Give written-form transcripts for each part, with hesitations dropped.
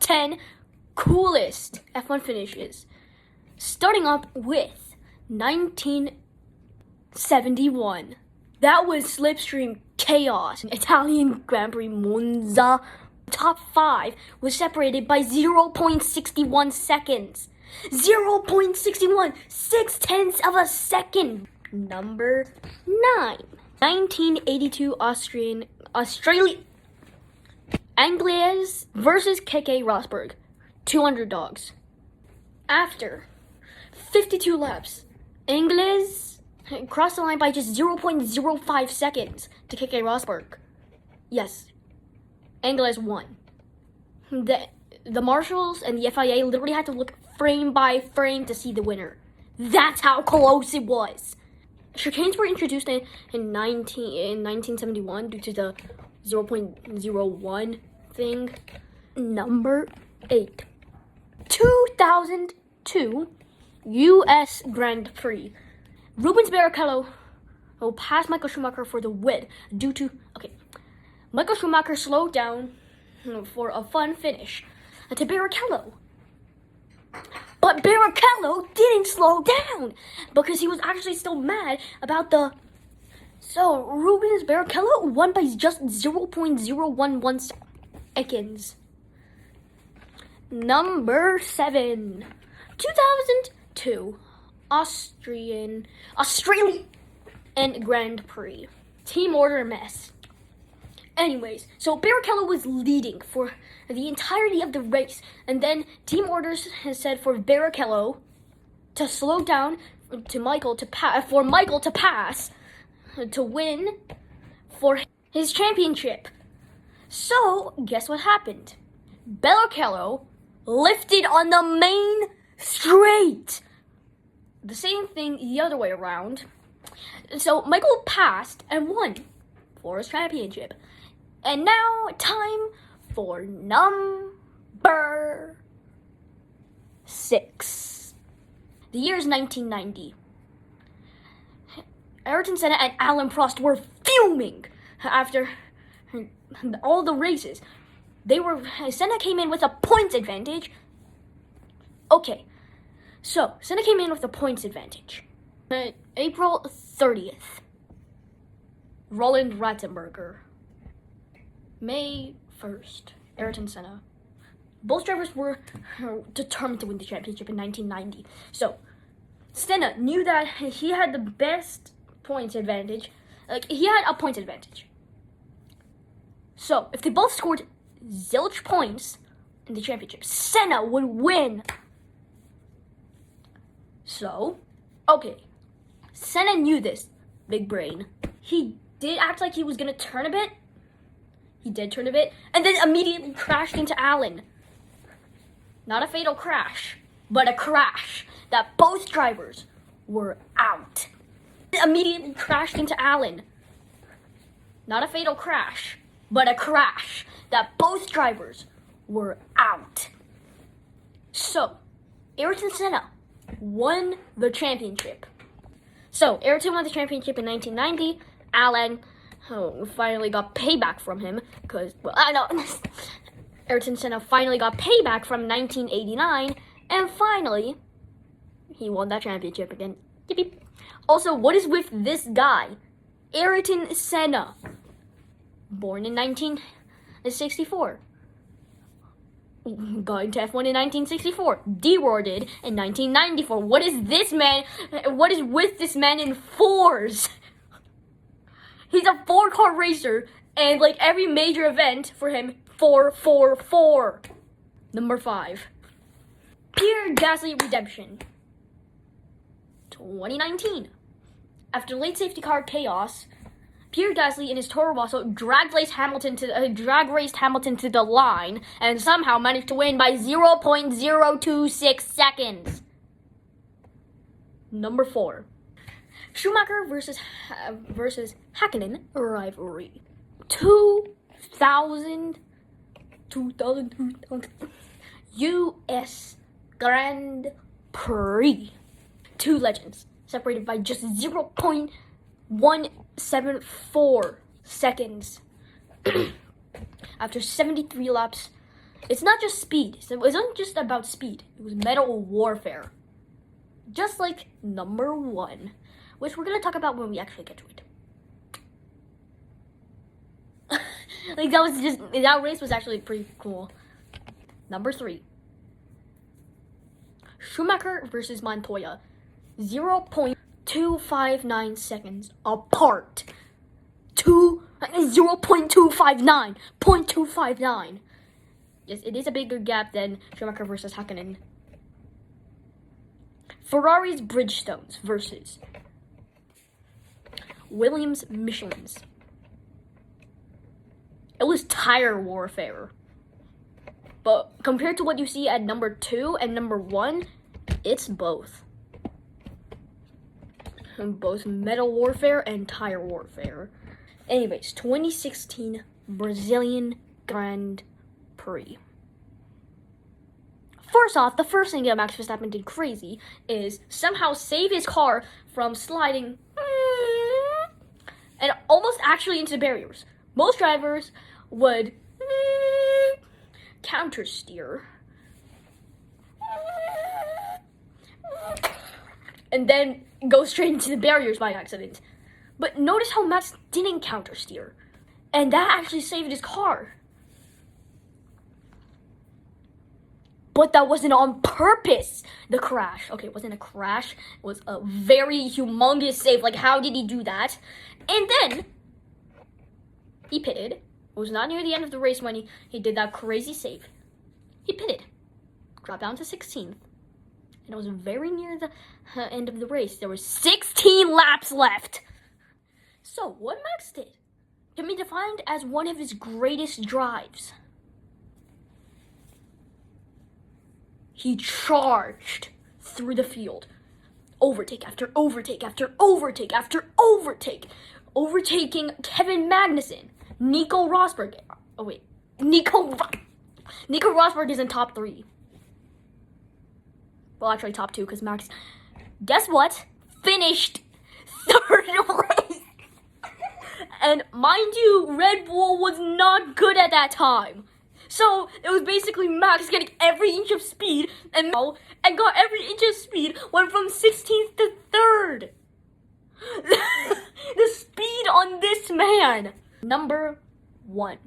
10 coolest F1 finishes. Starting up with 1971. That was Slipstream Chaos, Italian Grand Prix Monza. Top 5 was separated by 0.61 seconds. 0.61, 6/10 of a second. Number 9. 1982 Australia Anglaise versus Keke Rosberg. 200 dogs. After 52 laps, Anglaise crossed the line by just 0.05 seconds to Keke Rosberg. Yes, Anglaise won. The marshals and the FIA literally had to look frame by frame to see the winner. That's how close it was. Chicanes were introduced in 1971 due to the 0.01 thing. Number 8. 2002 U.S. Grand Prix. Rubens Barrichello passed Michael Schumacher for the win due to... Michael Schumacher slowed down for a fun finish to Barrichello. But Barrichello didn't slow down because he was actually still mad about the... So, Rubens Barrichello won by just 0.011 seconds. Number 7. 2002 Australian Grand Prix. Team order mess. Anyways, so Barrichello was leading for the entirety of the race, and then team orders said for Barrichello to slow down for Michael to pass to win for his championship. So, guess what happened? Barrichello lifted on the main straight. The same thing the other way around. So, Michael passed and won for his championship. And now, time for number 6. The year is 1990. Ayrton Senna and Alain Prost were fuming after all the races. Senna came in with a points advantage. Okay, so Senna came in with a points advantage. April 30th. Roland Ratzenberger. May 1st, Ayrton Senna. Both drivers were determined to win the championship in 1990. So, Senna knew that he had the best points advantage. He had a points advantage. So, if they both scored zilch points in the championship, Senna would win. So, Senna knew this. Big brain. He did act like he was going to turn a bit. He did turn a bit, and then immediately crashed into Alain. Not a fatal crash, but a crash that both drivers were out. Immediately crashed into Alain. Not a fatal crash, but a crash that both drivers were out. So, Ayrton Senna won the championship. So, Ayrton won the championship in 1990. Alain finally got payback from him because, Ayrton Senna finally got payback from 1989, and finally, he won that championship again. Yippee. Also, what is with this guy? Ayrton Senna, born in 1964. Got into F1 in 1964. Dewarded in 1994. What is this man? What is with this man in fours? He's a 4-car racer, and every major event for him, 4. Number 5. Pierre Gasly redemption. 2019. After late safety car chaos, Pierre Gasly in his Toro Rosso drag raced Hamilton to the line and somehow managed to win by 0.026 seconds. Number 4. Schumacher versus Hakkinen rivalry. 2000 U.S. Grand Prix. Two legends separated by just 0.174 seconds. After 73 laps, It's not just speed. So it wasn't just about speed. It was metal warfare. Just like number 1, which we're going to talk about when we actually get to it. Like, that race was actually pretty cool. Number 3. Schumacher versus Montoya. 0.259 seconds apart. 0.259. 0.259. Yes, it is a bigger gap than Schumacher versus Hakkinen. Ferrari's Bridgestones versus Williams Michelin's. It was tire warfare. But compared to what you see at number 2 and number 1, it's both. Both metal warfare and tire warfare. Anyways, 2016 Brazilian Grand Prix. First off, the first thing that Max Verstappen did crazy is somehow save his car from sliding and almost actually into the barriers. Most drivers would counter steer and then go straight into the barriers by accident. But notice how Max didn't counter steer, and that actually saved his car. But that wasn't on purpose, the crash. Okay, it wasn't a crash. It was a very humongous save. Like, how did he do that? And then he pitted. It was not near the end of the race when he did that crazy save. He pitted, dropped down to 16th, and it was very near the end of the race. There were 16 laps left. So, what Max did can be defined as one of his greatest drives. He charged through the field. Overtake after overtake after overtake after overtake. Overtaking Kevin Magnussen. Nico Rosberg. Oh, wait. Nico Rosberg is in top 3. Well, actually top 2, because Max, guess what? Finished 3rd race. And mind you, Red Bull was not good at that time. So, it was basically Max getting every inch of speed, and got every inch of speed, went from 16th to 3rd. The speed on this man. Number 1.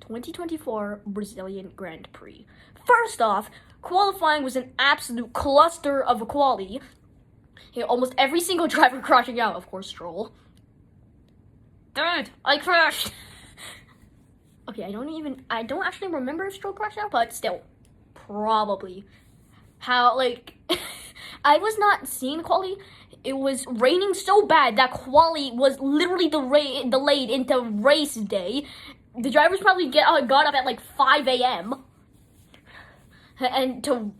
2024 Brazilian Grand Prix. First off, qualifying was an absolute cluster of quality. Almost every single driver crashing out, of course, Stroll. Dude, I crashed. Okay, I don't actually remember if Stroll crashed out, but still, probably. How, like, I was not seeing quali. It was raining so bad that quali was literally delayed into race day. The drivers probably got up at like 5 a.m. and to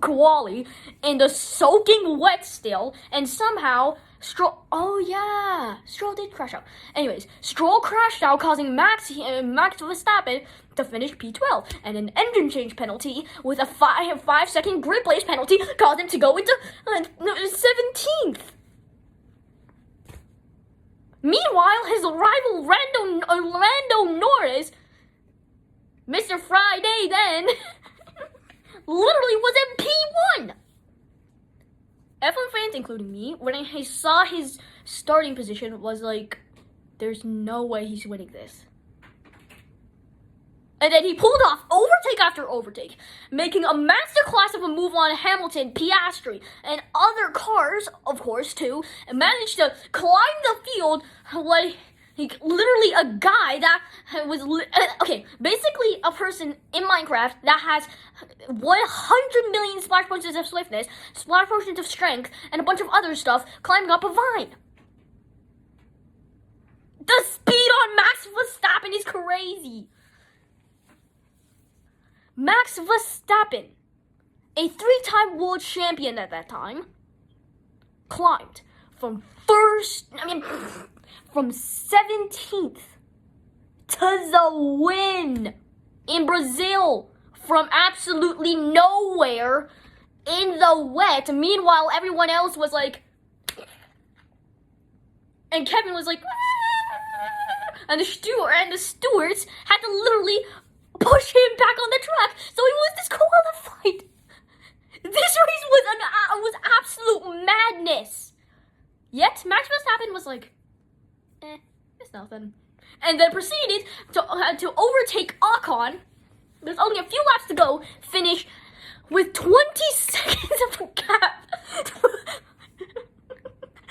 quali in the soaking wet still, and somehow Stroll. Oh yeah, Stroll did crash out. Anyways, Stroll crashed out, causing Max Verstappen to finish P12, and an engine change penalty with a 5-second grid place penalty caused him to go into 17th. Meanwhile, his rival Lando Norris, Mr. Friday then, literally was in P1. F1 fans, including me, when I saw his starting position, was like, there's no way he's winning this. And then he pulled off overtake after overtake, making a masterclass of a move on Hamilton, Piastri, and other cars, of course, too, and managed to climb the field like literally a guy that was, basically a person in Minecraft that has 100 million splash potions of swiftness, splash potions of strength, and a bunch of other stuff climbing up a vine. The speed on Max Verstappen is crazy. Max Verstappen, a 3-time world champion at that time, climbed from 17th to the win in Brazil from absolutely nowhere in the wet. Meanwhile, everyone else was like, and Kevin was like, and the stewards had to literally pull push him back on the track, so he was disqualified. This race was absolute madness. Yet Max Verstappen was like, it's nothing, and then proceeded to overtake Ocon. There's only a few laps to go. Finish with 20 seconds of a gap.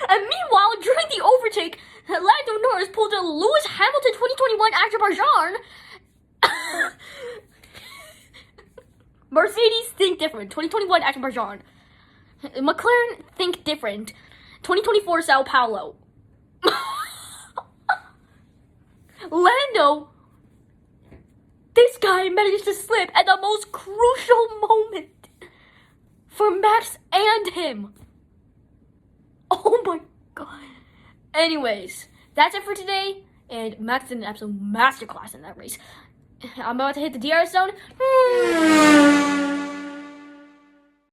And meanwhile, during the overtake, Lando Norris pulled a Lewis Hamilton 2021 Azerbaijan. Mercedes think different. 2021 Azerbaijan. McLaren think different. 2024 Sao Paulo. Lando, this guy managed to slip at the most crucial moment for Max and him. Oh my god. Anyways, that's it for today. And Max did an absolute masterclass in that race. I'm about to hit the DRS zone.